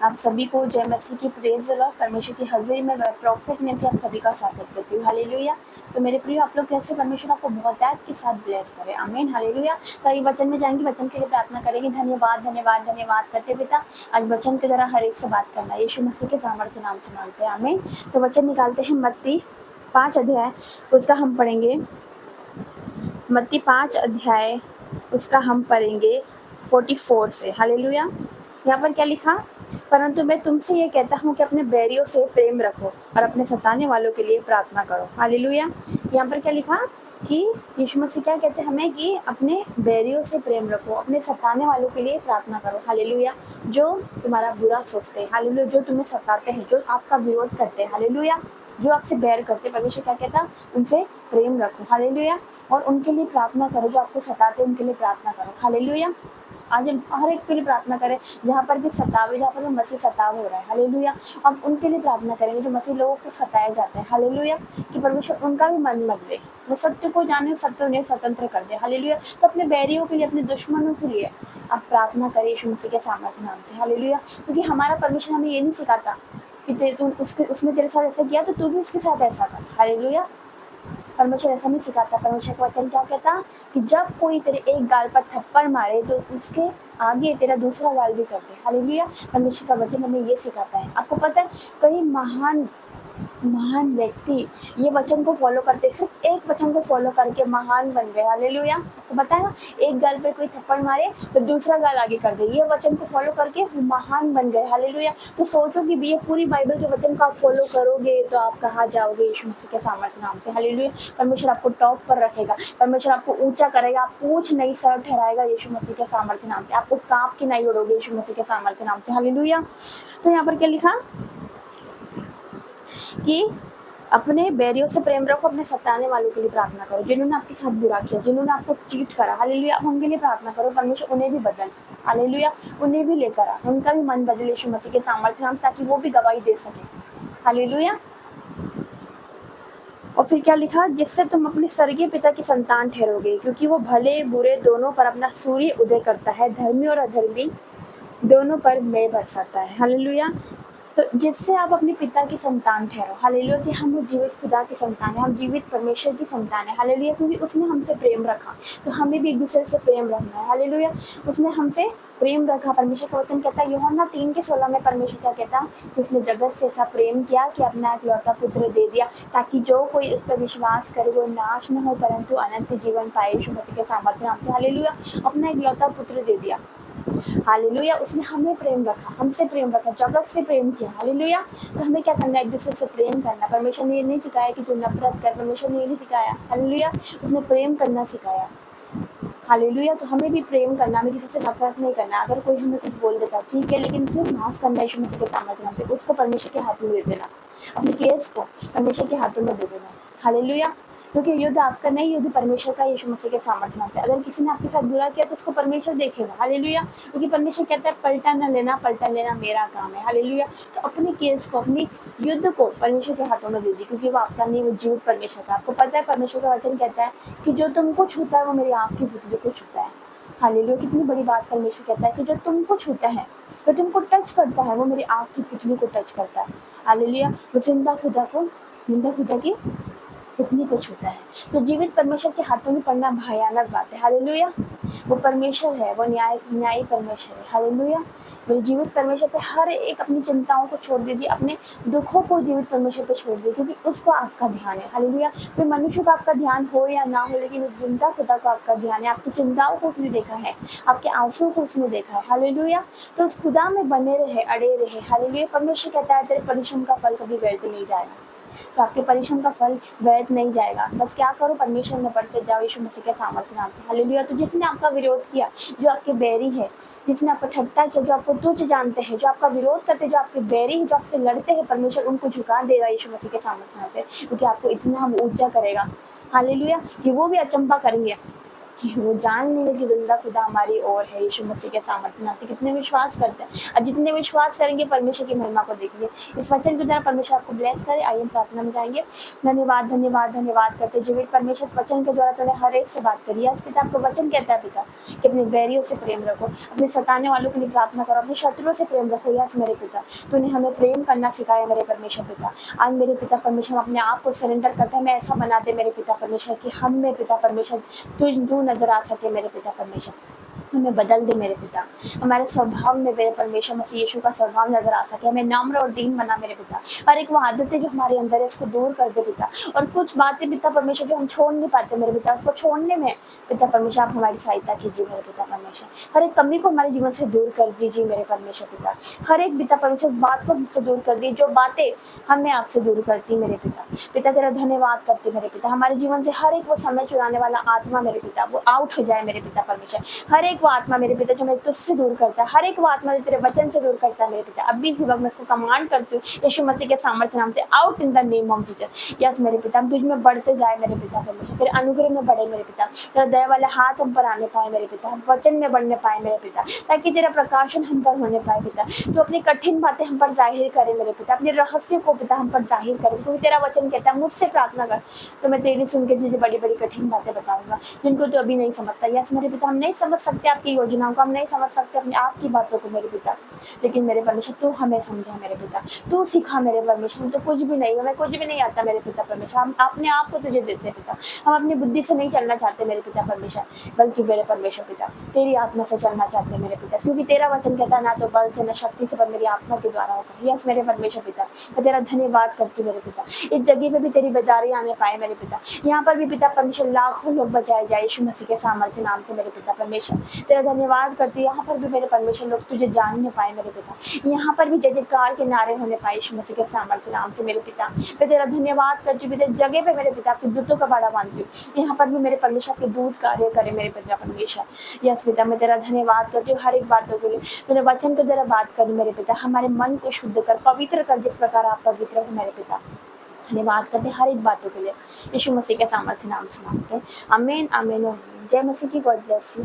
आप सभी को जय मसीह की प्रेज लॉर्ड। परमेश्वर की हज़ूरी में मैं प्रॉफिट ने से आप सभी का स्वागत करती हूँ। हालेलुया। तो मेरे प्रिय, आप लोग कैसे? परमेश्वर आपको बहुतायत के साथ ब्लेस करे। आमीन। हालेलुया। तो ये वचन में जाएंगे, वचन के लिए प्रार्थना करेंगे। धन्यवाद धन्यवाद धन्यवाद करते पिता, आज वचन के द्वारा हर एक से बात करना यीशु मसीह के सामर्थ्य नाम से मांगते हैं। आमीन। तो वचन निकालते हैं मत्ती 5 अध्याय, उसका हम पढ़ेंगे। मत्ती 5 अध्याय उसका हम पढ़ेंगे 44 से। हालेलुया। यहाँ पर क्या लिखा? परंतु मैं तुमसे ये कहता हूँ कि अपने बैरियों से प्रेम रखो और अपने सताने वालों के लिए प्रार्थना करो। हालेलुया। यहाँ पर क्या लिखा कि यीशु मसीह क्या कहते हैं हमें कि अपने बैरियों से प्रेम रखो, अपने सताने वालों के लिए प्रार्थना करो। हालेलुया। जो तुम्हारा बुरा सोचते हैं, हालेलुया, जो तुम्हें सताते हैं, जो आपका विरोध करते हैं, हालेलुया, जो आपसे बैर करते, परमेश्वर क्या कहता? उनसे प्रेम रखो। हालेलुया। और उनके लिए प्रार्थना करो, जो आपको सताते हैं उनके लिए प्रार्थना करो। हालेलुया। आज हम हर एक के लिए प्रार्थना करें, जहाँ पर भी सतावे, जहाँ पर भी मसीह सताव हो रहा है। हालेलुया। हम उनके लिए प्रार्थना करेंगे जो मसीह लोगों को सताए जाते हैं। हालेलुया। कि परमेश्वर उनका भी मन बदले, वो सत्य को जाने, सत्य उन्हें स्वतंत्र कर दे। हालेलुया। तो अपने बैरियों के लिए, अपने दुश्मनों के लिए आप प्रार्थना करें यीशु मसीह के सामर्थ्य नाम से। हालेलुया। क्योंकि हमारा परमेश्वर हमें ये नहीं सिखाता कि उसने तेरे साथ ऐसा किया तो तू भी उसके साथ ऐसा कर। हालेलुया। परमेश्वर ऐसा नहीं सिखाता। परमेश्वर का वचन क्या कहता? कि जब कोई तेरे एक गाल पर थप्पड़ मारे तो उसके आगे तेरा दूसरा गाल भी कर दे। हालेलुया। परमेश्वर का वचन हमें ये सिखाता है। आपको पता है, कई महान व्यक्ति ये वचन को फॉलो करते, सिर्फ एक वचन को फॉलो करके महान बन गए। हालेलुया। आपको पता है ना, एक गाल पे कोई थप्पड़ मारे तो दूसरा गाल आगे कर दे, ये वचन को फॉलो करके वो महान बन गए। हालेलुया। तो सोचो कि ये पूरी बाइबल के वचन को आप फॉलो करोगे तो आप कहाँ जाओगे यीशु मसीह के सामर्थ्य नाम से। हालेलुया। परमेश्वर आपको टॉप पर रखेगा, परमेश्वर आपको ऊंचा करेगा, आप पूछ नहीं सर ठहराएगा यीशु मसीह के सामर्थ्य नाम से। आपको कांप के नहीं उड़ोगे यीशु मसीह के सामर्थ्य नाम से। हालेलुया। तो यहाँ पर क्या लिखा कि अपने बैरियों से प्रेम रखो, अपने सताने वालों के लिए प्रार्थना करो, जिन्होंने आपके साथ बुरा किया, जिन्होंने आपको चीट करा। हालेलुया। आप उनके लिए प्रार्थना करो, परमेश्वर उन्हें भी बदल। हालेलुया। उन्हें भी लेकर आ, उनका भी मन बदले यीशु मसीह के सामर्थ्य नाम, ताकि वो भी गवाही दे सके। हालेलुया। और फिर क्या लिखा? जिससे तुम अपने स्वर्गीय पिता की संतान ठहरोगे, क्योंकि वो भले बुरे दोनों पर अपना सूर्य उदय करता है, धर्मी और अधर्मी दोनों पर मेघ बरसाता है। हालेलुया। तो जिससे आप अपने पिता की संतान ठहरो। हालेलुया। कि हम जीवित खुदा की संतान है, हम जीवित परमेश्वर की संतान है। हालेलुया। क्योंकि उसने हमसे प्रेम रखा, तो हमें भी एक दूसरे से प्रेम रखना है। हालेलुया। उसने हमसे प्रेम रखा। परमेश्वर का वचन कहता है यूहन्ना 3:16 में, परमेश्वर क्या कहता? कि उसने जगत से ऐसा प्रेम किया कि अपना इकलौता पुत्र दे दिया, ताकि जो कोई उस पर विश्वास करे वो नाश न हो परंतु अनंत जीवन पाए। यीशु मसीह के सामर्थ्य नाम से। हालेलुया। अपना इकलौता पुत्र दे दिया। हालेलुया। उसने हमें प्रेम रखा, हमसे प्रेम रखा, जगत से प्रेम किया। हालेलुया। तो हमें क्या करना है? एक दूसरे से प्रेम करना। परमेश्वर ने ये नहीं सिखाया कि तू नफरत कर, परमेश्वर ने ये नहीं सिखाया। हालेलुया। उसने प्रेम करना सिखाया। हालेलुया। तो हमें भी प्रेम करना, हमें किसी से नफरत नहीं करना। अगर कोई हमें कुछ बोल देता ठीक है, लेकिन उसे माफ करना यीशु मसीह के सामर्थ्य नाम से। उसको परमेश्वर के हाथ में दे देना, अपने केस को परमेश्वर के हाथों में दे देना। हालेलुया। क्योंकि युद्ध आपका नहीं, युद्ध परमेश्वर का यीशु मसीह के सामर्थ्य नाम से। अगर किसी ने आपके साथ बुरा किया तो उसको परमेश्वर देखेगा। हालेलुया। क्योंकि परमेश्वर कहता है पलटा न लेना, पलटा लेना मेरा काम है। हालेलुया। तो अपने केस को, अपनी युद्ध को परमेश्वर के हाथों में दे दी, क्योंकि वो आपका नहीं, वो जीवित परमेश्वर का। आपको पता है परमेश्वर का वचन कहता है कि जो तुमको छूता है वो मेरी आँख की पुतली को छूता है। हालेलुया। कितनी बड़ी बात परमेश्वर कहता है कि जो तुमको छूता है, जो तुमको टच करता है, वो मेरी आँख की पुतली को टच करता है। हालेलुया। वो जिंदा खुदा की पुतली को छूता है। तो जीवित परमेश्वर के हाथों में पड़ना भयानक बात है। हालेलुया। वो परमेश्वर है, वो न्यायी परमेश्वर है। हालेलुया। वो जीवित परमेश्वर पे हर एक अपनी चिंताओं को छोड़ दीजिए, अपने दुखों को जीवित परमेश्वर पे छोड़ दीजिए, क्योंकि उसको आपका ध्यान है। हालेलुया। कोई मनुष्य का आपका ध्यान हो या ना हो, लेकिन जिंदा खुदा को आपका ध्यान है। आपकी चिंताओं को उसने देखा है, आपके आंसुओं को उसने देखा है। हालेलुया। तो उस खुदा में बने रहे, अड़े रहे। हालेलुया। परमेश्वर कहता है तेरे परिश्रम का फल कभी व्यर्थ नहीं जाएगा। तो आपके परिश्रम का फल व्यर्थ नहीं जाएगा। बस क्या करो? परमेश्वर में बढ़ते जाओ यीशु मसीह के सामर्थ्य नाम से। हालेलुया। तो जिसने आपका विरोध किया, जो आपके बैरी है, जिसने आपको ठट्टा किया, जो आपको तुच्छ जानते हैं, जो आपका विरोध करते हैं, जो आपके बैरी है, जो आपसे लड़ते हैं, परमेश्वर उनको झुका देगा यीशु मसीह के सामर्थ्य नाम से। क्योंकि आपको इतना ऊंचा करेगा। हालेलुया। कि वो भी अचंभा करेंगे कि वो जान लेंगे कि जिंदा खुदा हमारी ओर है, यीशु मसीह के सामर्थ्य नाम से कितने विश्वास करते हैं, और जितने विश्वास करेंगे परमेश्वर की महिमा को देखेंगे। इस वचन के द्वारा परमेश्वर आपको ब्लेस करे। आइए हम प्रार्थना में जाएंगे। धन्यवाद धन्यवाद धन्यवाद करते जीवित परमेश्वर, वचन के द्वारा तूने हर एक से बात करी है। पिता आपको वचन कहता है पिता कि अपने बैरियों से प्रेम रखो, अपने सताने वालों के लिए प्रार्थना करो, अपने शत्रुओं से प्रेम रखो। यस मेरे पिता, तूने हमें प्रेम करना सिखाया मेरे परमेश्वर पिता। आज मेरे पिता परमेश्वर हम अपने आप को सरेंडर करते हैं, मैं ऐसा बना दे मेरे पिता परमेश्वर कि हम में पिता परमेश्वर तू नजर आ सके मेरे पिता परमेश्वर। हमें बदल दे मेरे पिता, हमारे स्वभाव में मेरे परमेश्वर मसीह यीशु का स्वभाव नजर आ सके। हमें नम्र और दीन बना मेरे पिता। और एक वो आदतें जो हमारे अंदर है उसको दूर कर दे पिता। और कुछ बातें पिता परमेश्वर जो हम छोड़ नहीं पाते मेरे पिता, उसको छोड़ने में पिता परमेश्वर आप हमारी सहायता कीजिए मेरे पिता परमेश्वर। हर एक कमी को हमारे जीवन से दूर कर दीजिए मेरे परमेश्वर पिता। हर एक पिता परमेश्वर बात को हमसे दूर कर दी, जो बातें हमें आपसे दूर करती मेरे पिता। पिता तेरा धन्यवाद करते मेरे पिता, हमारे जीवन से हर एक वो समय चुराने वाला आत्मा मेरे पिता वो आउट हो जाए मेरे पिता परमेश्वर। हर एक वो आत्मा मेरे पिता जो मैं तुझसे दूर करता है, हर एक वो आत्मा जो तेरे वचन से दूर करता है मेरे पिता, अभी इसी वक्त मैं उसको कमांड करती हूँ यीशु मसीह के सामर्थ्य नाम से, out in the name of Jesus. Yes मेरे पिता, हम तुझ में बढ़ते जाए मेरे पिता परमेश्वर, तेरे अनुग्रह में बढ़े मेरे पिता, तेरा दया वाले हाथ हम पर आने पाए मेरे पिता, हम वचन में बढ़ने पाए मेरे पिता, ताकि तेरा प्रकाशन हम पर होने पाए पिता। तो अपनी कठिन बातें हम पर जाहिर करे मेरे पिता, अपने रहस्य को पिता हम पर जाहिर करे, क्योंकि तेरा वचन कहता है मुझसे प्रार्थना कर तो मैं तेरी सुन के तुझे बड़ी बड़ी कठिन बातें बताऊंगा जिनको तो अभी नहीं समझता। यस मेरे पिता, हम नहीं समझ सकते आपकी योजनाओं को, हम नहीं समझ सकते अपने आप की बातों को मेरे पिता, लेकिन मेरे परमेश्वर तू हमें समझा मेरे पिता, तू सिखा मेरे परमेश्वर। हम तो कुछ भी नहीं, हमें कुछ भी नहीं आता मेरे पिता परमेश्वर, हम अपने आप को तुझे देते पिता। हम अपनी बुद्धि से नहीं चलना चाहते मेरे पिता परमेश्वर, बल्कि मेरे परमेश्वर पिता तेरी आत्मा से चलना चाहते हैं मेरे पिता, क्योंकि तेरा वचन कहता है ना तो बल से न शक्ति से पर मेरी आत्मा के द्वारा होगा। यस मेरे परमेश्वर पिता, मैं तेरा धन्यवाद करती मेरे पिता। इस जगह पे भी तेरी बेदारी आने पाए मेरे पिता, यहाँ पर भी पिता परमेश्वर लाखों लोग बचाए जाए यीशु मसीह के सामर्थ्य नाम से मेरे पिता परमेश्वर। तेरा धन्यवाद करती, यहाँ पर भी मेरे परमेश्वर लोग तुझे जानने पाए मेरे पिता, यहाँ पर भी जय जयकार के नारे होने पाए यीशु मसीह के सामर्थ्य नाम से मेरे पिता। मैं तेरा धन्यवाद करती हूँ इस जगह पे मेरे पिता आपके दूतों का बाड़ा बांधती हूँ, यहाँ पर भी मेरे परमेश्वर के दूत कार्य करे मेरे पिता परमेश्वर। यस पिता, मैं तेरा धन्यवाद करती हूँ हर एक बातों के लिए, तेरे वचन को तेरा बात कर मेरे पिता, हमारे मन को शुद्ध कर, पवित्र कर, जिस प्रकार आप पवित्र हो मेरे पिता। धन्यवाद करते हर एक बातों के लिए, यीशु मसीह के सामर्थ्य नाम से मांगते हैं, आमीन आमीन आमीन। जय मसीह की, गॉड ब्लेस यू।